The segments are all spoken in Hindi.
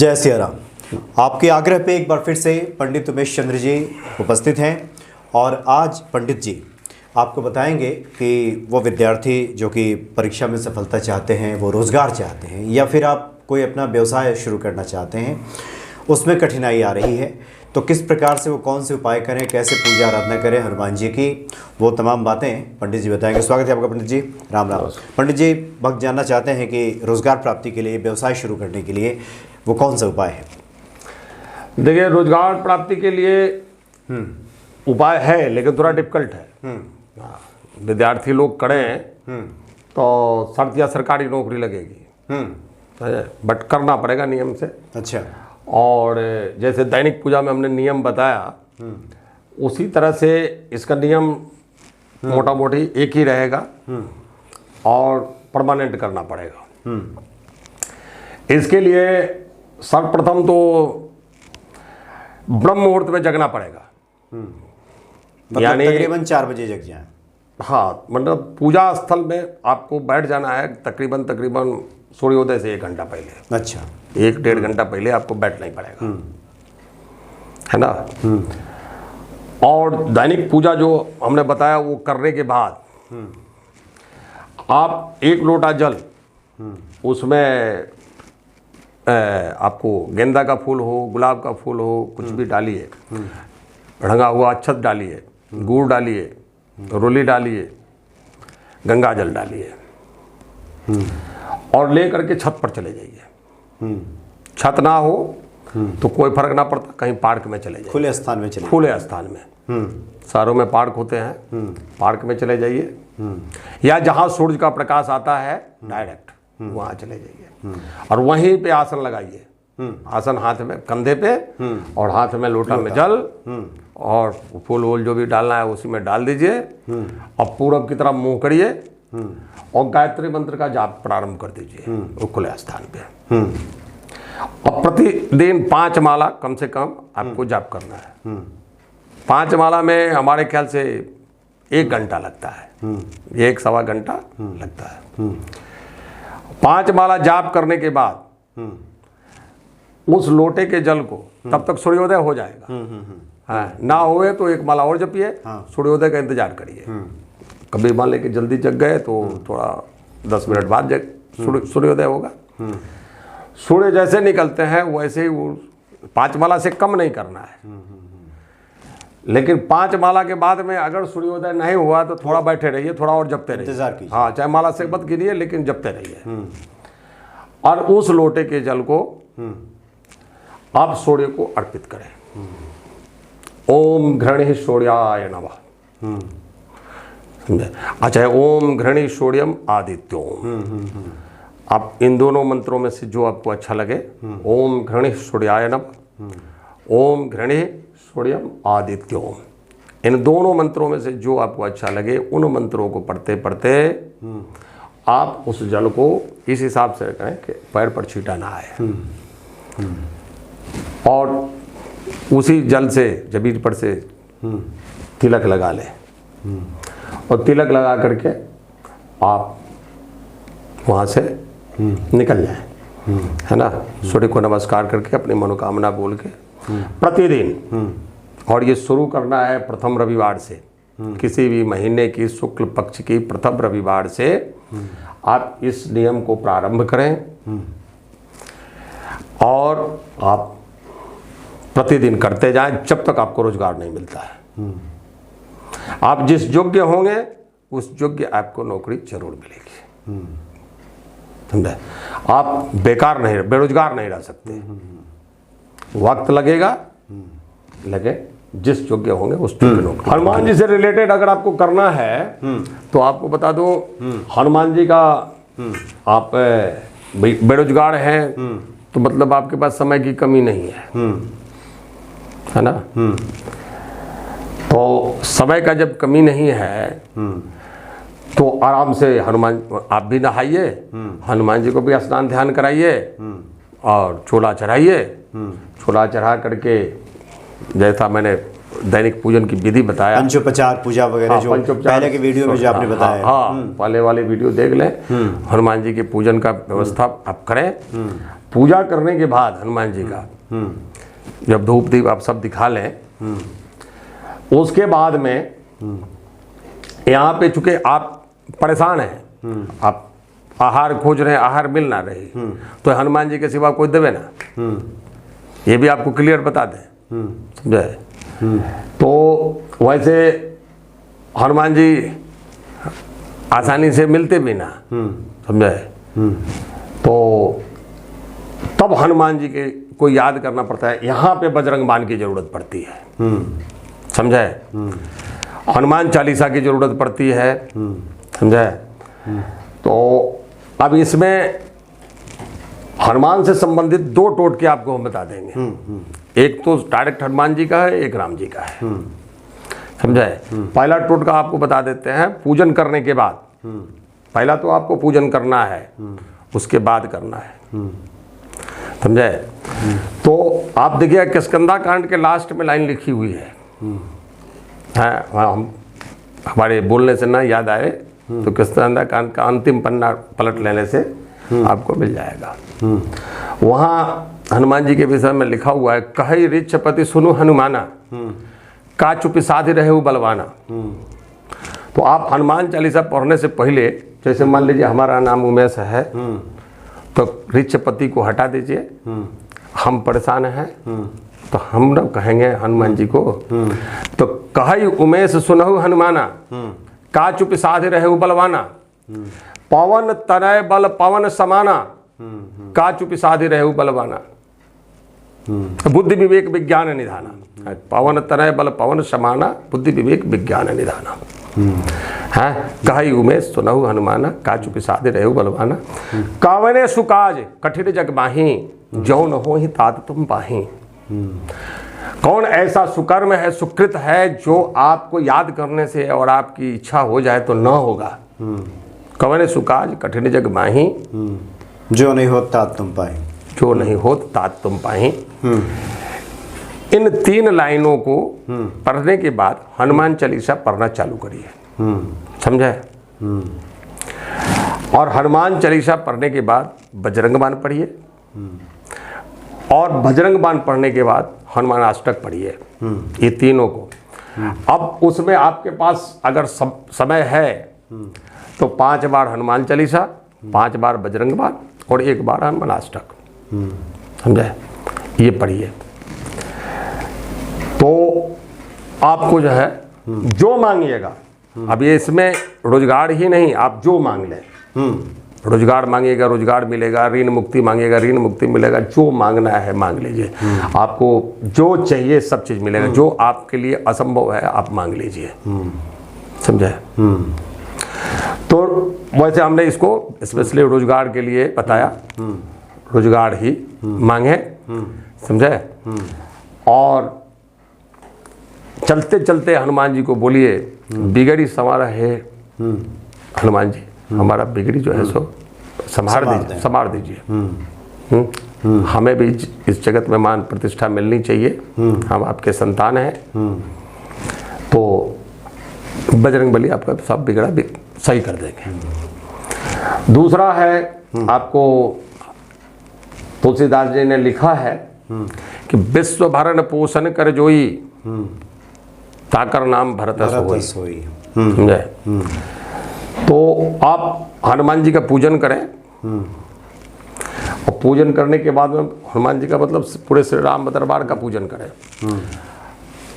जय सिया राम। आपके आग्रह पे एक बार फिर से पंडित उमेश चंद्र जी उपस्थित हैं और आज पंडित जी आपको बताएंगे कि वो विद्यार्थी जो कि परीक्षा में सफलता चाहते हैं, वो रोज़गार चाहते हैं या फिर आप कोई अपना व्यवसाय शुरू करना चाहते हैं, उसमें कठिनाई आ रही है तो किस प्रकार से वो कौन से उपाय करें, कैसे पूजा आराधना करें हनुमान जी की, वो तमाम बातें पंडित जी बताएंगे। स्वागत है आपका पंडित जी। राम राम। पंडित जी, भक्त जानना चाहते हैं कि रोज़गार प्राप्ति के लिए, व्यवसाय शुरू करने के लिए वो कौन सा उपाय है? देखिए, रोजगार प्राप्ति के लिए उपाय है लेकिन थोड़ा डिफिकल्ट है। विद्यार्थी लोग करें तो शर्त या सरकारी नौकरी लगेगी, बट करना पड़ेगा नियम से। अच्छा। और जैसे दैनिक पूजा में हमने नियम बताया, उसी तरह से इसका नियम मोटा मोटी एक ही रहेगा और परमानेंट करना पड़ेगा। इसके लिए सर्वप्रथम तो ब्रह्म मुहूर्त में जगना पड़ेगा, यानी तकरीबन 4 बजे जग जाए। हाँ, मतलब पूजा स्थल में आपको बैठ जाना है तकरीबन सूर्योदय से 1 घंटा पहले। अच्छा। 1-1.5 घंटा पहले आपको बैठना ही पड़ेगा, है ना। और दैनिक पूजा जो हमने बताया वो करने के बाद आप 1 लोटा जल, उसमें आपको गेंदा का फूल हो, गुलाब का फूल हो, कुछ भी डालिए, रंगा हुआ अक्षत डालिए, गुड़ डालिए, रोली डालिए, गंगा जल डालिए और ले करके छत पर चले जाइए। छत ना हो तो कोई फर्क ना पड़ता, कहीं पार्क में चले जाइए, खुले स्थान में चले, खुले स्थान में। शहरों में पार्क होते हैं, पार्क में चले जाइए या जहाँ सूरज का प्रकाश आता है डायरेक्ट वहाँ चले जाइए और वहीं पे आसन लगाइए। आसन हाथ में कंधे पे और हाथ में लोटा में जल और फूल वूल जो भी डालना है उसी में डाल दीजिए और पूरब की तरफ मुंह करिए और गायत्री मंत्र का जाप प्रारंभ कर दीजिए वो खुले स्थान पे। और प्रतिदिन 5 माला कम से कम आपको जाप करना है। 5 माला में हमारे ख्याल से 1 घंटा लगता है, 1-1.25 घंटा लगता है। 5 माला जाप करने के बाद उस लोटे के जल को, तब तक सूर्योदय हो जाएगा। हाँ, ना होए तो 1 माला और जपिए, सूर्योदय का इंतजार करिए। कभी मान लें कि जल्दी जग गए तो थोड़ा 10 मिनट बाद सूर्योदय होगा। सूर्य जैसे निकलते हैं वैसे ही वो 5 माला से कम नहीं करना है। लेकिन 5 माला के बाद में अगर सूर्योदय नहीं हुआ तो थोड़ा बैठे रहिए, थोड़ा और जपते रहिए, इंतजार कीजिए। हाँ, चाहे माला से मत गिनिए लेकिन जपते रहिए। और उस लोटे के जल को आप सूर्य को अर्पित करें। ओम घृणी सूर्याय नमः। अच्छा, ओम घृणी सूर्यम आदित्योम। आप इन दोनों मंत्रों में से जो आपको अच्छा लगे, ओम घृणी सूर्याय नमः, ओम घृणी सूर्यम आदित्योम, इन दोनों मंत्रों में से जो आपको अच्छा लगे उन मंत्रों को पढ़ते पढ़ते आप उस जल को इस हिसाब से करें कि पैर पर छींटा ना आए और उसी जल से जबीन पर से तिलक लगा लें और तिलक लगा करके आप वहाँ से निकल जाएं, है ना। सूर्य को नमस्कार करके अपनी मनोकामना बोल के प्रतिदिन, और ये शुरू करना है प्रथम रविवार से, किसी भी महीने की शुक्ल पक्ष की प्रथम रविवार से आप इस नियम को प्रारंभ करें और आप प्रतिदिन करते जाएं जब तक आपको रोजगार नहीं मिलता है। आप जिस योग्य होंगे उस योग्य आपको नौकरी जरूर मिलेगी, समझे। आप बेकार नहीं, बेरोजगार नहीं रह सकते। वक्त लगेगा लेकिन जिस योग्य होंगे उस योग्य नौकरी। हनुमान जी से रिलेटेड अगर आपको करना है तो आपको बता दो, हनुमान जी का, आप बेरोजगार हैं तो मतलब आपके पास समय की कमी नहीं है ना। तो समय का जब कमी नहीं है तो आराम से हनुमान, आप भी नहाइए, हनुमान जी को भी स्नान ध्यान कराइए और छोला चढ़ाइए। छोला चढ़ा करके जैसा मैंने दैनिक पूजन की विधि बताया, पंचोपचार पूजा वगैरह, जो पहले के वीडियो में जो आपने बताया। हाँ, पहले वाले वीडियो देख लें। हनुमान जी के पूजन का व्यवस्था आप करें। पूजा करने के बाद हनुमान जी का जब धूप दीप आप सब दिखा लें, उसके बाद में यहाँ पे चूंकि आप परेशान हैं, आप आहार खोज रहे हैं, आहार मिल ना रही, तो हनुमान जी के सिवा कोई देवे ना, ये भी आपको क्लियर बता दें, समझे। तो वैसे हनुमान जी आसानी से मिलते भी ना, समझे। तो तब हनुमान जी के को याद करना पड़ता है, यहाँ पे बजरंग बाण की जरूरत पड़ती है, समझे। हनुमान चालीसा की जरूरत पड़ती है, समझे। तो अब इसमें हनुमान से संबंधित 2 टोटके आपको हम बता देंगे। एक तो डायरेक्ट हनुमान जी का है, एक राम जी का है, समझे। पहला टोटका आपको बता देते हैं, पूजन करने के बाद। पहला तो आपको पूजन करना है, उसके बाद करना है, समझे। तो आप देखिए किष्किंधा कांड के लास्ट में लाइन लिखी हुई है, हम हमारे बोलने से ना याद आए तो किष्किंधा कांड का अंतिम पन्ना पलट लेने से आपको मिल जाएगा। वहाँ हनुमान जी के विषय में लिखा हुआ है, कहि ऋक्षपति सुनु हनुमाना, का चुपि साधि रहे बलवाना। तो आप हनुमान चालीसा पढ़ने से पहले, जैसे मान लीजिए हमारा नाम उमेश है, तो ऋक्षपति को हटा दीजिए, हम परेशान हैं, तो हम न कहेंगे हनुमान जी को, तो कहि उमेश सुनहु हनुमाना, का चुपि साधि रहे बलवाना, पवन तनय बल पवन समाना, का चुपि साधि रहे बलवाना, बुद्धि विवेक विज्ञान निधाना। पवन तनय बल पवन समाना, बुद्धि विवेक विज्ञान निधाना। है कहि उमेश सुनहु हनुमाना, का चुपि साधि रहे बलवाना, कावने सुकाज कठिन जग माही, जौन हो ही तात तुम पाही। कौन ऐसा सुकर्म है, सुकृत है, जो आपको याद करने से और आपकी इच्छा हो जाए तो न होगा। कवने सुकाज कठिन जग माही, जो नहीं होत तात तुम पाही, जो नहीं होत तात तुम पाही। इन 3 लाइनों को पढ़ने के बाद हनुमान चालीसा पढ़ना चालू करिए, समझे। और हनुमान चालीसा पढ़ने के बाद बजरंग बाण पढ़िए, और बजरंग बाण पढ़ने के बाद हनुमान अष्टक पढ़िए, ये तीनों को। अब उसमें आपके पास अगर समय है तो 5 बार हनुमान चालीसा, 5 बार बजरंग बाण और 1 बार हनुमान अष्टक, समझे, ये पढ़िए। तो आपको जो है जो मांगिएगा, अब ये इसमें रोजगार ही नहीं, आप जो मांग लें, रोजगार मांगिएगा रोजगार मिलेगा, ऋण मुक्ति मांगिएगा ऋण मुक्ति मिलेगा, जो मांगना है मांग लीजिए, आपको जो चाहिए सब चीज़ मिलेगा। जो आपके लिए असंभव है आप मांग लीजिए, समझे। तो वैसे हमने इसको स्पेशली रोजगार के लिए बताया, रोजगार ही मांगे, समझे। और चलते चलते हनुमान जी को बोलिए, बिगड़ी संवारा है हनुमान जी, हमारा बिगड़ी जो है सो संभार दीजिए। हमें भी इस जगत में मान प्रतिष्ठा मिलनी चाहिए, हम आपके संतान हैं, तो बजरंग बली आपका सब बिगड़ा सही कर देंगे। दूसरा है, आपको तुलसीदास जी ने लिखा है कि विश्व भरण पोषण कर जोई, ताकर नाम भरत सोई, समझे। तो आप हनुमान जी का पूजन करें, और पूजन करने के बाद में हनुमान जी का मतलब पूरे श्री राम दरबार का पूजन करें,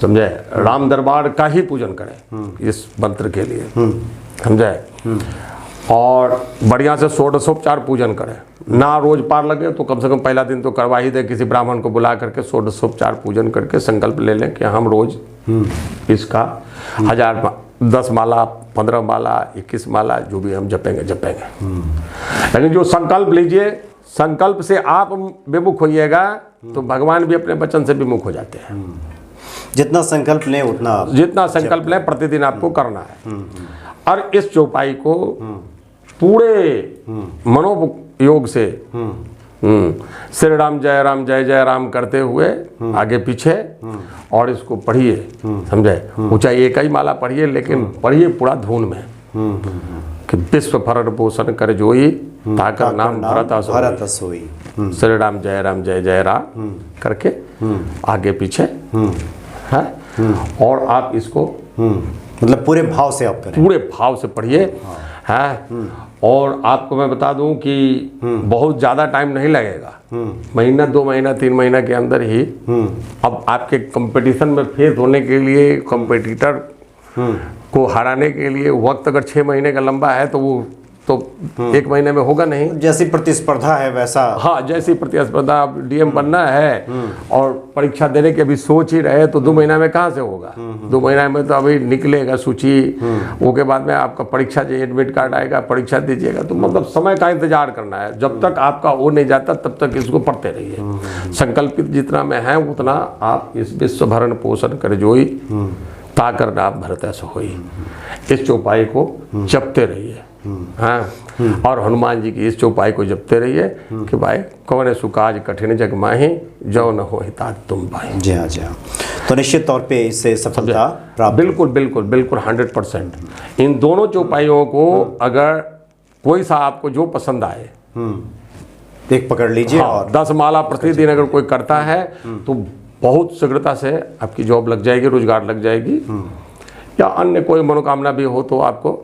समझे। राम दरबार का ही पूजन करें इस मंत्र के लिए, समझे। और बढ़िया से षोडशोपचार पूजन करें, ना रोज पार लगे तो कम से कम पहला दिन तो करवा ही दे, किसी ब्राह्मण को बुला करके षोडशोपचार पूजन करके संकल्प ले लें कि हम रोज इसका 10 माला 15 माला 21 माला जो भी हम जपेंगे। लेकिन जो संकल्प लीजिए, संकल्प से आप विमुख होइएगा तो भगवान भी अपने वचन से विमुख हो जाते हैं। जितना संकल्प लें उतना, जितना संकल्प लें प्रतिदिन आपको करना है। और इस चौपाई को पूरे मनोयोग से श्री राम जय जय राम करते हुए आगे पीछे, और इसको पढ़िए, समझे, ऊंचाई एक ही माला पढ़िए, लेकिन पढ़िए पूरा धुन में कि विश्व भरण पोषण कर जोई ताकर नाम भरत सोई। श्री राम जय जय राम करके आगे पीछे है, और आप इसको मतलब पूरे भाव से आप करें, पूरे भाव से पढ़िए है। और आपको मैं बता दूं कि बहुत ज़्यादा टाइम नहीं लगेगा, महीना 2 महीना 3 महीना के अंदर ही अब आपके कंपटीशन में फेस होने के लिए, कंपटीटर को हराने के लिए वक्त अगर 6 महीने का लंबा है तो वो तो 1 महीने में होगा नहीं। जैसी प्रतिस्पर्धा है वैसा, हाँ, जैसी प्रतिस्पर्धा, आप डीएम बनना है और परीक्षा देने की अभी सोच ही रहे तो 2 महीना में कहाँ से होगा। 2 महीना में तो अभी निकलेगा सूची, वो के बाद में आपका परीक्षा जो एडमिट कार्ड आएगा, परीक्षा दीजिएगा, तो मतलब समय का इंतजार करना है। जब तक आपका वो नहीं जाता तब तक इसको पढ़ते रहिए। संकल्पित जितना में है उतना आप इस विश्व भरण पोषण कर जोई ताकर नाम भरत सोई, इस चौपाई को जपते रहिए। हाँ, और हनुमान जी की इस चौपाई को जपते रहिए कि भाई कौन सुकाज कठिन जग माही जो न हो हिता तुम पाए। जी हाँ, जी हाँ। तो निश्चित तौर पे इससे सफलता प्राप्त, बिल्कुल बिल्कुल बिल्कुल 100%। इन दोनों चौपाइयों को अगर कोई सा आपको जो पसंद आए एक पकड़ लीजिए। हाँ, और 10 माला प्रतिदिन अगर कोई करता है तो बहुत शीघ्रता से आपकी जॉब लग जाएगी, रोजगार लग जाएगी, या अन्य कोई मनोकामना भी हो तो आपको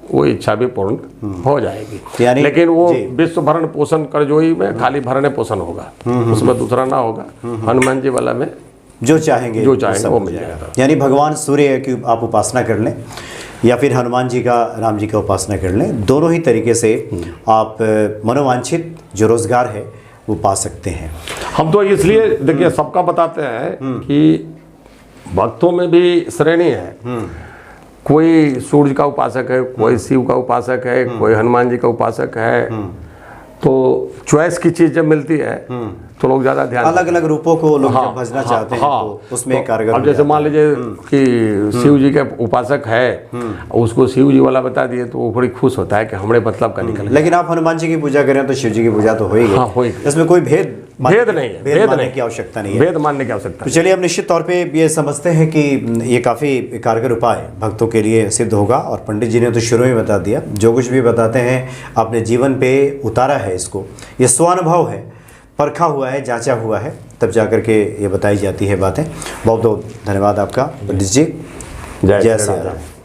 वो इच्छा भी पूर्ण हो जाएगी। लेकिन वो विश्व भरण पोषण कर जोई में खाली भरने पोषण होगा, उसमें दूसरा ना होगा। हनुमान जी वाला में जो चाहेंगे वो मिल जाएगा। यानी भगवान सूर्य की आप उपासना कर लें या फिर हनुमान जी का, राम जी का उपासना कर लें, दोनों ही तरीके से आप मनोवांछित जो रोजगार है वो पा सकते हैं। हम तो इसलिए देखिए सबका बताते हैं कि भक्तों में भी श्रेणी है, कोई सूर्य का उपासक है, कोई शिव का उपासक है, कोई हनुमान जी का उपासक है। तो चॉइस की चीज जब मिलती है तो लोग ज्यादा ध्यान, अलग अलग रूपों को लोग जब भजना चाहते हैं तो उसमें कारगर। अब जैसे मान लीजिए कि शिव जी के उपासक है, उसको शिव जी वाला बता दिए तो वो बड़ी खुश होता है कि हमने मतलब का निकल। लेकिन आप हनुमान जी की पूजा करें तो शिव जी की पूजा तो होगी। हाँ, होगी। इसमें कोई भेद नहीं है, भेद मानने की आवश्यकता नहीं है, भेद मानने की आवश्यकता। तो चलिए, हम निश्चित तौर पे ये समझते हैं कि ये काफ़ी कारगर उपाय भक्तों के लिए सिद्ध होगा। और पंडित जी ने तो शुरू में बता दिया, जो कुछ भी बताते हैं अपने जीवन पे उतारा है, इसको ये स्वानुभव है, परखा हुआ है, जांचा हुआ है, तब जा कर के ये बताई जाती है बातें। बहुत बहुत धन्यवाद आपका पंडित जी। जय श्री राम।